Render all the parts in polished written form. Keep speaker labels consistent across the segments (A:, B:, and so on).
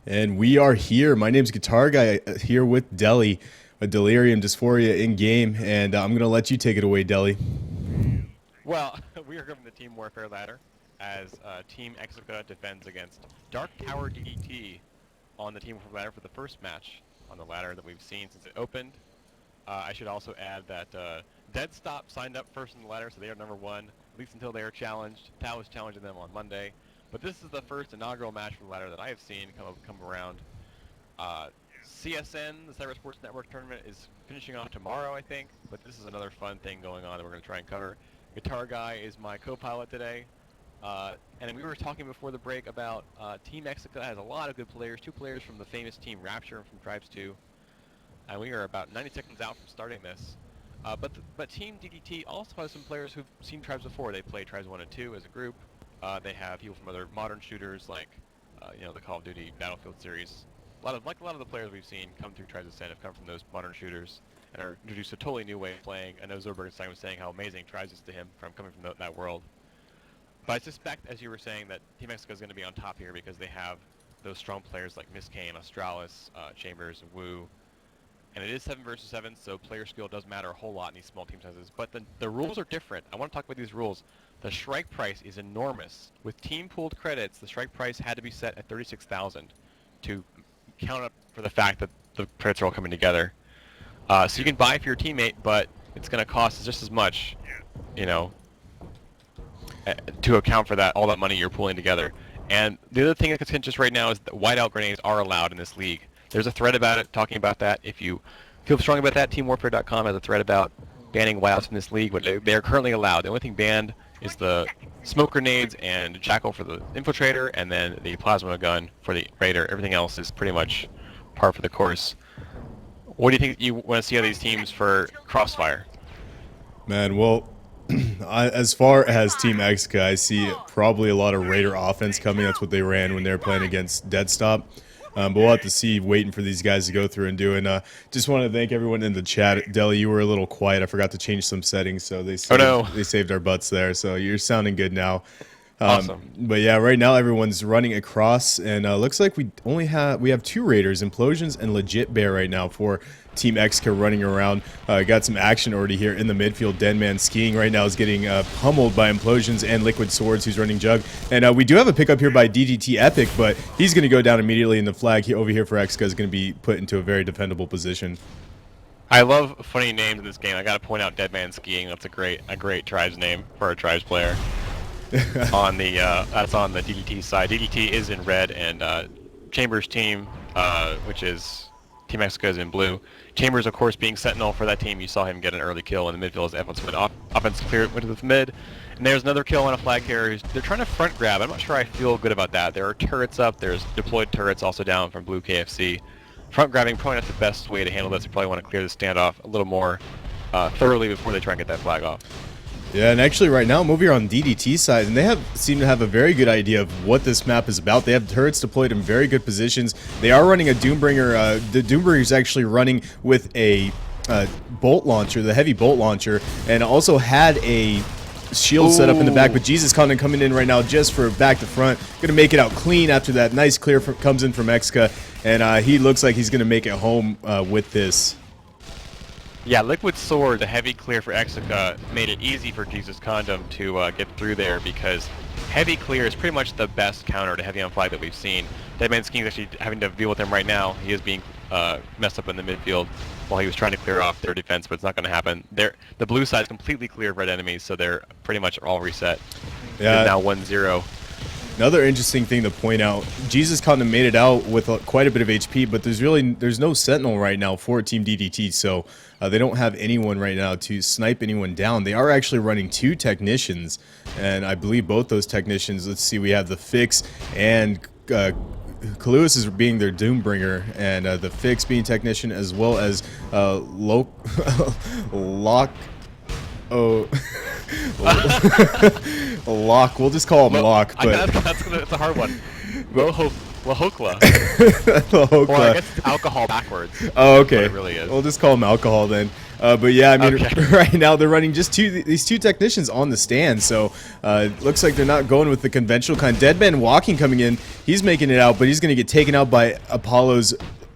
A: And we are here. My name's Guitar Guy here with Deli, a Delirium Dysphoria in game, and I'm gonna let you take it away, Deli.
B: Well, we are given the Team Warfare ladder as Team Exica defends against Dark Tower DDT on the Team Warfare ladder for the first match on the ladder that we've seen since it opened. I should also add that Dead Stop signed up first in the ladder, so they are number one, at least until they are challenged. Tao is challenging them on Monday. But this is the first inaugural match for the ladder that I have seen come around. CSN, the Cyber Sports Network tournament, is finishing off tomorrow, I think. But this is another fun thing going on that we're going to try and cover. Guitar Guy is my co-pilot today. And we were talking before the break about Team Exica has a lot of good players. Two players from the famous Team Rapture and from Tribes 2. And we are about 90 seconds out from starting this. But Team DDT also has some players who've seen Tribes before. They played Tribes 1 and 2 as a group. They have people from other modern shooters like, the Call of Duty Battlefield series. A lot of the players we've seen come through Tribes Ascent have come from those modern shooters and are introduced a totally new way of playing. I know Zobergenstein was saying how amazing Tribes is to him from coming from that world. But I suspect, as you were saying, that Team Mexico is going to be on top here because they have those strong players like Miss Kane, Australis, Chambers, Wu. And it is 7 versus 7, so player skill does matter a whole lot in these small team sizes. But the rules are different. I want to talk about these rules. The strike price is enormous. With team pooled credits, the strike price had to be set at 36,000 to count up for the fact that the credits are all coming together. So you can buy for your teammate, but it's going to cost just as much, to account for all that money you're pulling together. And the other thing that's contentious right now is that whiteout grenades are allowed in this league. There's a thread about it, talking about that. If you feel strong about that, TeamWarfare.com has a thread about banning whiteouts in this league, but they are currently allowed. The only thing banned is the smoke grenades and Jackal for the infiltrator, and then the plasma gun for the raider. Everything else is pretty much par for the course. What do you think you want to see out of these teams for Crossfire?
A: Man, well, as far as Team Exica, I see probably a lot of Raider offense coming. That's what they ran when they were playing against Dead Stop. But we'll have to see, waiting for these guys to go through and do. And just want to thank everyone in the chat. Deli, you were a little quiet. I forgot to change some settings, so they saved our butts there. So you're sounding good now.
B: Awesome.
A: But yeah, right now everyone's running across, and looks like we have two Raiders, Implosions and Legit Bear right now for Team Exica running around. Got some action already here in the midfield. Deadman Skiing right now is getting pummeled by Implosions and Liquid Swords, who's running Jug. And we do have a pickup here by DDT Epic, but he's going to go down immediately, and the flag over here for Exica is going to be put into a very defendable position.
B: I love funny names in this game. I got to point out Deadman Skiing. That's a great Tribes name for a Tribes player. That's on the DDT side. DDT is in red, and Chambers' team, which is Team Exica, is in blue. Chambers, of course, being Sentinel for that team. You saw him get an early kill in the midfield as Evans went offense clear, went to the mid. And there's another kill on a flag carrier. They're trying to front grab. I'm not sure I feel good about that. There are turrets up. There's deployed turrets also down from blue KFC. Front grabbing probably not the best way to handle this. They probably want to clear the standoff a little more thoroughly before they try and get that flag off.
A: Yeah, and actually right now I'm over here on DDT's side, and they seem to have a very good idea of what this map is about. They have turrets deployed in very good positions. They are running a Doombringer. The Doombringer is actually running with a bolt launcher, the heavy bolt launcher, and also had a shield set up in the back, but Jesus Condon coming in right now just for back to front. Gonna make it out clean after that nice clear comes in from Exica, and he looks like he's gonna make it home with this.
B: Yeah, Liquid Sword, the heavy clear for Exica, made it easy for Jesus Condom to get through there because heavy clear is pretty much the best counter to heavy on flag that we've seen. Deadman Skiing is actually having to deal with him right now. He is being messed up in the midfield while he was trying to clear off their defense, but it's not going to happen. The blue side is completely clear of red enemies, so they're pretty much all reset. Yeah. It's now 1-0.
A: Another interesting thing to point out, Jesus Condom made it out with quite a bit of HP, but there's no Sentinel right now for Team DDT, so they don't have anyone right now to snipe anyone down. They are actually running two technicians, and I believe both those technicians, let's see, we have the Fix and Kaluas is being their Doombringer, and the Fix being technician, as well as Lock. Oh, Lock. We'll just call him Lock. But
B: that's a hard one. Lahokla.
A: Lahokla.
B: Or I guess it's alcohol backwards.
A: Oh, okay.
B: It really is.
A: We'll just call him alcohol then. But yeah, I mean,
B: Okay.
A: right now they're running just these two technicians on the stand, so looks like they're not going with the conventional kind. Deadman Walking coming in, he's making it out, but he's going to get taken out by Apollo's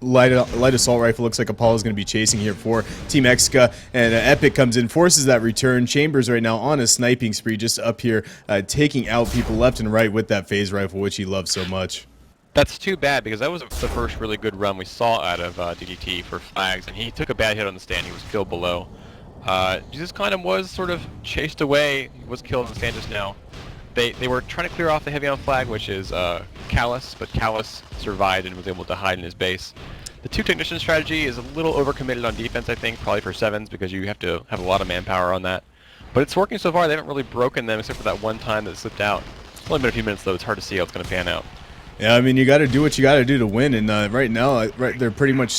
A: light assault rifle. Looks like Apollo's going to be chasing here for Team Exica, and Epic comes in, forces that return. Chambers right now on a sniping spree, just up here, taking out people left and right with that phase rifle, which he loves so much.
B: That's too bad because that was the first really good run we saw out of DDT for flags, and he took a bad hit on the stand. He was killed below. Jesus kind of was sort of chased away. He was killed on the stand just now. They were trying to clear off the heavy on flag, which is Callus, but Callus survived and was able to hide in his base. The two technician strategy is a little overcommitted on defense, I think, probably for 7s because you have to have a lot of manpower on that. But it's working so far. They haven't really broken them except for that one time that slipped out. It's only been a few minutes though. It's hard to see how it's going to pan out.
A: Yeah, I mean, you got to do what you got to do to win, and right now, they're pretty much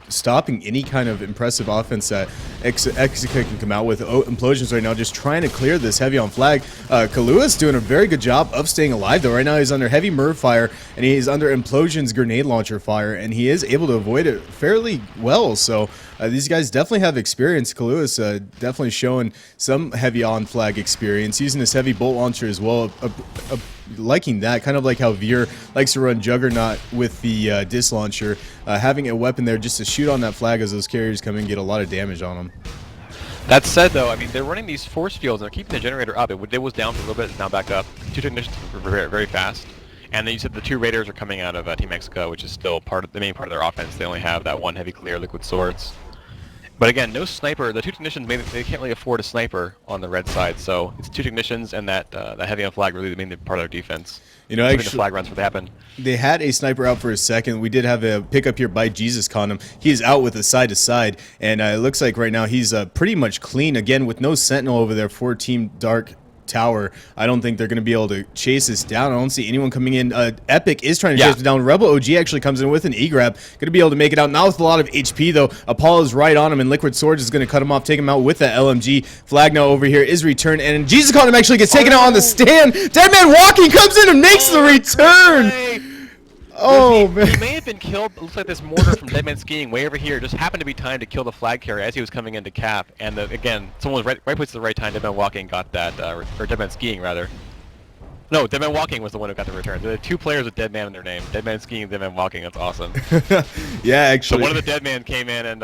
A: stopping any kind of impressive offense that Exica can come out with. Implosions right now just trying to clear this heavy on flag. Kalua's doing a very good job of staying alive, though. Right now, he's under heavy MIRV fire, and he's under Implosion's grenade launcher fire, and he is able to avoid it fairly well, so these guys definitely have experience. Kalua's definitely showing some heavy on flag experience, using this heavy bolt launcher as well. Liking that, kind of like how Veer likes to run Juggernaut with the disc launcher, having a weapon there just to shoot on that flag as those carriers come in and get a lot of damage on them.
B: That said, though, I mean, they're running these force fields and they're keeping the generator up. It was down for a little bit, it's now back up. Two technicians were very, very fast. And then you said the two raiders are coming out of Team Exica, which is still the main part of their offense. They only have that one heavy clear liquid swords. But again, no sniper. The two technicians, they can't really afford a sniper on the red side, so it's two technicians and that heavy on flag really the main part of their defense.
A: You know,
B: actually,
A: actually,
B: the flag runs where they happen.
A: They had a sniper out for a second. We did have a pickup here by Jesus Condom. He is out with a side to side, and it looks like right now he's pretty much clean again with no sentinel over there for Team Dark Tower. I don't think they're going to be able to chase this down. I don't see anyone coming in. Epic is trying to chase it down. Rebel OG actually comes in with an E-grab. Going to be able to make it out. Not with a lot of HP, though. Apollo's right on him, and Liquid Swords is going to cut him off, take him out with that LMG. Flag now over here is returned, and Jesus Condom actually gets taken out on the stand. Deadman Walking comes in and makes the return. Oh, man.
B: He may have been killed. It looks like this mortar from Deadman Skiing way over here just happened to be timed to kill the flag carrier as he was coming into cap. And again, someone was right place at the right time. Deadman Walking got that, or Deadman Skiing rather. No, Deadman Walking was the one who got the return. There are two players with Deadman in their name. Deadman Skiing and Deadman Walking. That's awesome.
A: Yeah, actually.
B: So one of the Deadman came in and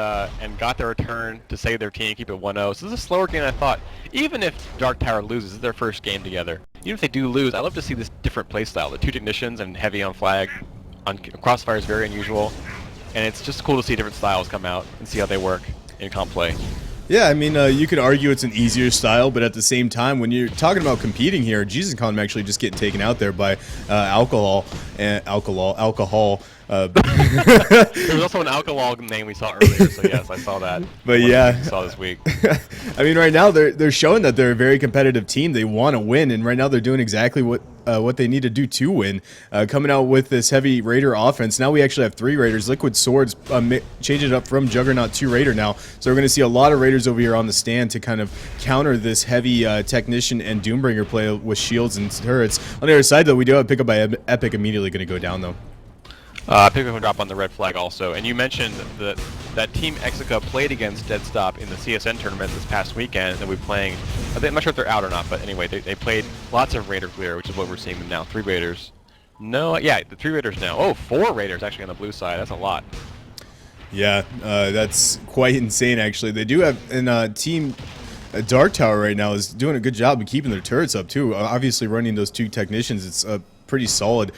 B: got the return to save their team, keep it 1-0. So this is a slower game than I thought. Even if Dark Tower loses, this is their first game together. Even if they do lose, I love to see this different playstyle. The two technicians and heavy on flag. On Crossfire is very unusual, and it's just cool to see different styles come out and see how they work in comp play.
A: Yeah, I mean, you could argue it's an easier style, but at the same time, when you're talking about competing here, Jesus Condom actually just getting taken out there by alcohol. There
B: was also an alcohol name we saw earlier, so yes, I saw that.
A: But yeah,
B: I saw this week.
A: I mean, right now they're showing that they're a very competitive team. They want to win, and right now they're doing exactly what they need to do to win. Coming out with this heavy Raider offense. Now we actually have 3 Raiders. Liquid Swords change it up from Juggernaut to Raider now. So we're going to see a lot of Raiders over here on the stand to kind of counter this heavy Technician and Doombringer play with shields and turrets. On the other side, though, we do have a pickup by Epic immediately going to go down, though.
B: Pick up and drop on the red flag also. And you mentioned that Team Exica played against Deadstop in the CSN tournament this past weekend, and we're playing. I'm not sure if they're out or not, but anyway, they played lots of Raider clear, which is what we're seeing them now. 3 Raiders. No, yeah, the 3 Raiders now. Oh, 4 Raiders actually on the blue side. That's a lot.
A: Yeah, that's quite insane, actually. They do have an Team Dark Tower right now is doing a good job of keeping their turrets up, too. Obviously, running those 2 technicians, it's a pretty solid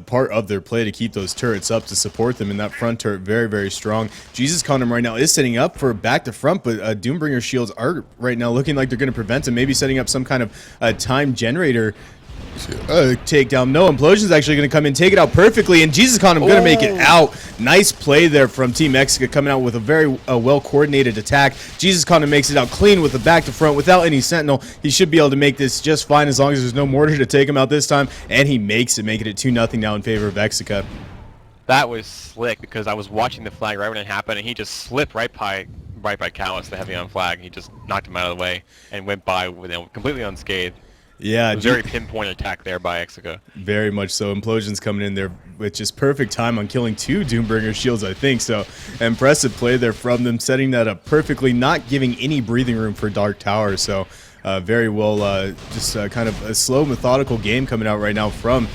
A: part of their play to keep those turrets up to support them, and that front turret very, very strong. Jesus Condom right now is setting up for back to front, but Doombringer shields are right now looking like they're going to prevent him, maybe setting up some kind of time generator takedown. No, Implosion's actually going to come in, take it out perfectly, and Jesus Condom going to make it out. Nice play there from Team Exica, coming out with a very well-coordinated attack. Jesus Condom makes it out clean with the back to front without any sentinel. He should be able to make this just fine as long as there's no mortar to take him out this time, and he makes it, making it 2-0 now in favor of Exica.
B: That was slick because I was watching the flag right when it happened, and he just slipped right by Callus, the heavy on flag. He just knocked him out of the way and went by with completely unscathed.
A: Yeah,
B: It was a very pinpoint attack there by Exica.
A: very much so. Implosion's coming in there with just perfect time on killing 2 Doombringer shields, I think. So impressive play there from them, setting that up perfectly, not giving any breathing room for Dark Tower. So very well, just kind of a slow, methodical game coming out right now from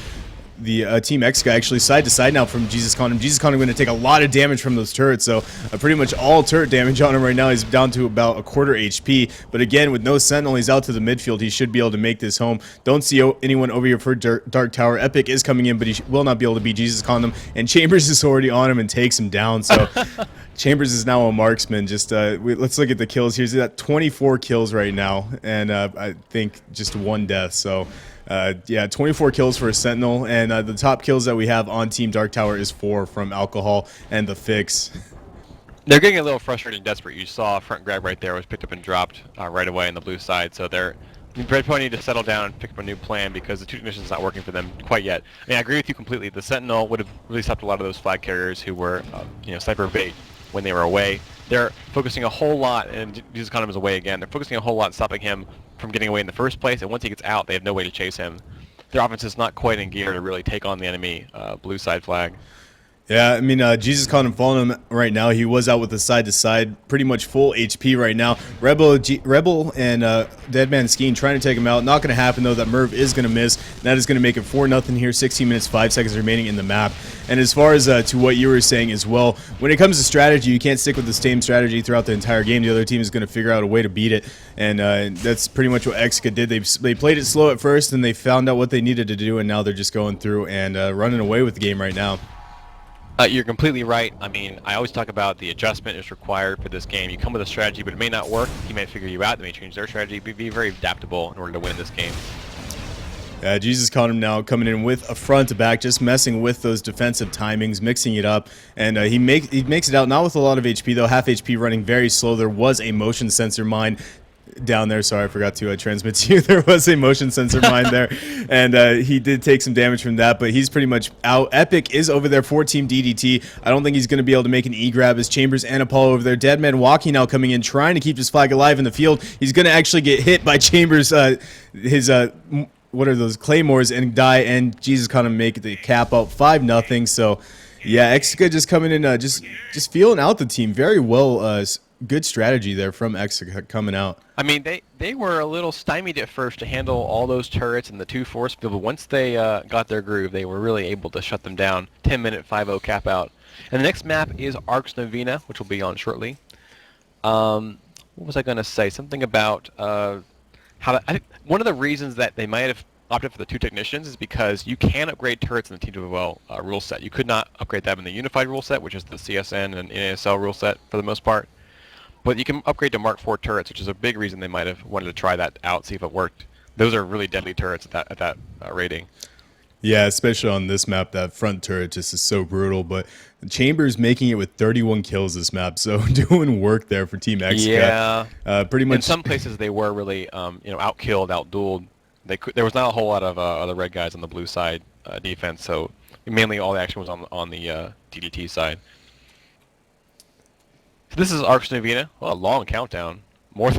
A: the Team Exica, actually side to side now from Jesus Condom. Jesus Condom going to take a lot of damage from those turrets, so pretty much all turret damage on him right now. He's down to about a quarter HP, but again, with no Sentinel, he's out to the midfield. He should be able to make this home. Don't see anyone over here for Dark Tower. Epic is coming in, but he will not be able to beat Jesus Condom, and Chambers is already on him and takes him down, so Chambers is now a marksman. Just let's look at the kills here. He's got 24 kills right now, and I think just 1 death, so yeah, 24 kills for a Sentinel, and the top kills that we have on Team Dark Tower is 4 from Alcohol and the Fix.
B: They're getting a little frustrated and desperate. You saw a front grab right there was picked up and dropped right away on the blue side, so they're probably need to settle down and pick up a new plan because the 2 technicians not working for them quite yet. I mean, I agree with you completely. The Sentinel would have really stopped a lot of those flag carriers who were, sniper bait when they were away. They're focusing a whole lot, and Jesus Condom is away again. They're focusing a whole lot stopping him from getting away in the first place, and once he gets out, they have no way to chase him. Their offense is not quite in gear to really take on the enemy blue side flag.
A: Yeah, I mean, Jesus Condom following him right now. He was out with the side-to-side, pretty much full HP right now. Rebel and Deadman Skeen trying to take him out. Not going to happen, though. That Merv is going to miss. That is going to make it 4-0 here. 16 minutes, 5 seconds remaining in the map. And as far as to what you were saying as well, when it comes to strategy, you can't stick with the same strategy throughout the entire game. The other team is going to figure out a way to beat it. And that's pretty much what Exica did. They played it slow at first, and they found out what they needed to do, and now they're just going through and running away with the game right now.
B: You're completely right. I mean, I always talk about the adjustment is required for this game. You come with a strategy, but it may not work. He may figure you out. They may change their strategy. Be very adaptable in order to win this game.
A: Jesus Condom now coming in with a front to back, just messing with those defensive timings, mixing it up, and he makes it out, not with a lot of HP though, half HP running very slow. There was a motion sensor mine down there. Sorry, I forgot to transmit to you. There was a motion sensor mine there, and he did take some damage from that, but he's pretty much out. Epic is over there for Team DDT. I don't think he's going to be able to make an E-grab as Chambers and Apollo over there. Deadman walking now coming in, trying to keep his flag alive in the field. He's going to actually get hit by Chambers, what are those, Claymores, and die, and Jesus kind of make the cap out 5-0. So yeah, Exica just coming in, just feeling out the team very well. Good strategy there from Exica coming out.
B: I mean, they were a little stymied at first to handle all those turrets and the 2 force field, but once they got their groove, they were really able to shut them down. 10-minute 5-0 cap out. And the next map is Arx Novena, which will be on shortly. What was I going to say? Something about I think one of the reasons that they might have opted for the 2 technicians is because you can upgrade turrets in the TWL rule set. You could not upgrade them in the unified rule set, which is the CSN and NASL rule set for the most part. But you can upgrade to Mark IV turrets, which is a big reason they might have wanted to try that out, see if it worked. Those are really deadly turrets at that rating. Yeah,
A: especially on this map, that front turret just is so brutal. But Chambers making it with 31 kills this map, so doing work there for Team Exica.
B: Yeah,
A: pretty much.
B: In some places they were really outkilled, outdueled. There was not a whole lot of other red guys on the blue side defense, so mainly all the action was on the DDT side. So this is Arx Novena. Well, a long countdown. More